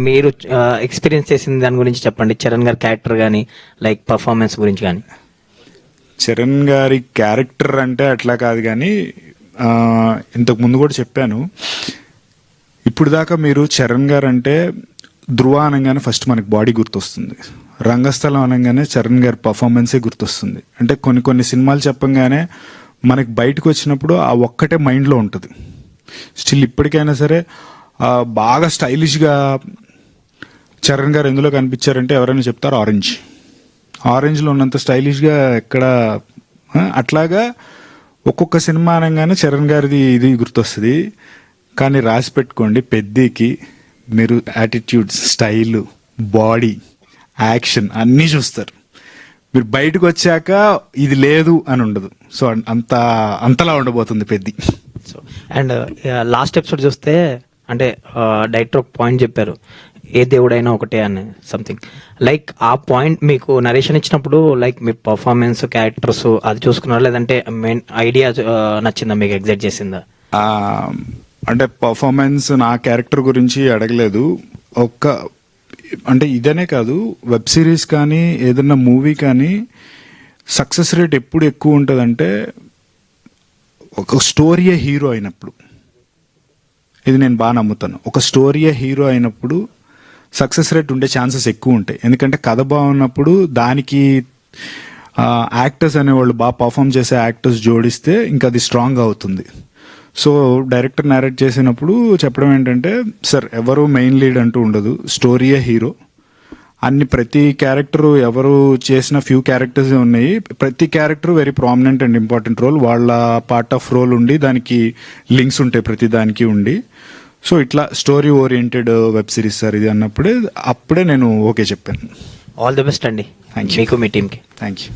మీరు ఎక్స్పీరియన్స్ చేసిన దాని గురించి చెప్పండి, చరణ్ గారి క్యారెక్టర్ కానీ లైక్ పర్ఫార్మెన్స్ గురించి కానీ. చరణ్ గారి క్యారెక్టర్ అంటే అట్లా కాదు, కానీ ఇంతకు ముందు కూడా చెప్పాను. ఇప్పుడు దాకా మీరు చరణ్ గారు అంటే ధృవ అనగానే ఫస్ట్ మనకి బాడీ గుర్తొస్తుంది, రంగస్థలం అనగానే చరణ్ గారి పర్ఫార్మెన్సే గుర్తొస్తుంది. అంటే కొన్ని కొన్ని సినిమాలు చెప్పంగానే మనకి బయటకు వచ్చినప్పుడు ఆ ఒక్కటే మైండ్లో ఉంటుంది. స్టిల్ ఇప్పటికైనా సరే బాగా స్టైలిష్గా చరణ్ గారు ఎందులో కనిపించారంటే ఎవరైనా చెప్తారు ఆరెంజ్లో ఉన్నంత స్టైలిష్గా ఎక్కడ. అట్లాగా ఒక్కొక్క సినిమా అనగానే చరణ్ గారిది ఇది గుర్తొస్తుంది. కానీ రాసి పెట్టుకోండి, పెద్దకి మీరు యాటిట్యూడ్, స్టైల్, బాడీ, యాక్షన్ అన్నీ చూస్తారు. మీరు బయటకు వచ్చాక ఇది లేదు అని ఉండదు. సో అంతలా ఉండబోతుంది Peddi. So and last episode చూస్తే అంటే డైరెక్టర్ ఒక పాయింట్ చెప్పారు, ఏ దేవుడైనా ఒకటే అని సంథింగ్. లైక్ ఆ పాయింట్ మీకు నరేషన్ ఇచ్చినప్పుడు లైక్ మీ పర్ఫార్మెన్స్, క్యారెక్టర్స్ అది చూసుకున్నారా, లేదంటే మెయిన్ ఐడియా నచ్చిందా మీకు, ఎగ్జైట్ చేసిందా? అంటే పర్ఫార్మెన్స్ నా క్యారెక్టర్ గురించి అడగలేదు. అంటే ఇదనే కాదు, వెబ్ సిరీస్ కానీ ఏదన్నా మూవీ కానీ సక్సెస్ రేట్ ఎప్పుడు ఎక్కువ ఉంటుందంటే ఒక స్టోరీయే హీరో అయినప్పుడు. ఇది నేను బాగా నమ్ముతాను. ఒక స్టోరీయే హీరో అయినప్పుడు సక్సెస్ రేట్ ఉండే ఛాన్సెస్ ఎక్కువ ఉంటాయి. ఎందుకంటే కథ బాగున్నప్పుడు దానికి యాక్టర్స్ అనేవాళ్ళు బాగా పర్ఫామ్ చేసే యాక్టర్స్ జోడిస్తే ఇంకా అది స్ట్రాంగ్ అవుతుంది. సో డైరెక్టర్ నేరేట్ చేసినప్పుడు చెప్పడం ఏంటంటే, సార్ ఎవరు మెయిన్ లీడ్ అంటూ ఉండదు, స్టోరీయే హీరో. ప్రతి క్యారెక్టర్ ఎవరు చేసిన ఫ్యూ క్యారెక్టర్స్ ఉన్నాయి, ప్రతి character very prominent and important role, వాళ్ళ పార్ట్ ఆఫ్ రోల్ ఉండి దానికి లింక్స్ ఉంటాయి ప్రతి దానికి ఉండి. సో ఇట్లా story oriented web series sir ఇది అప్పుడే నేను ఓకే చెప్పాను. ఆల్ ది బెస్ట్ అండి మీకు, మీ టీమ్కి. Thank you.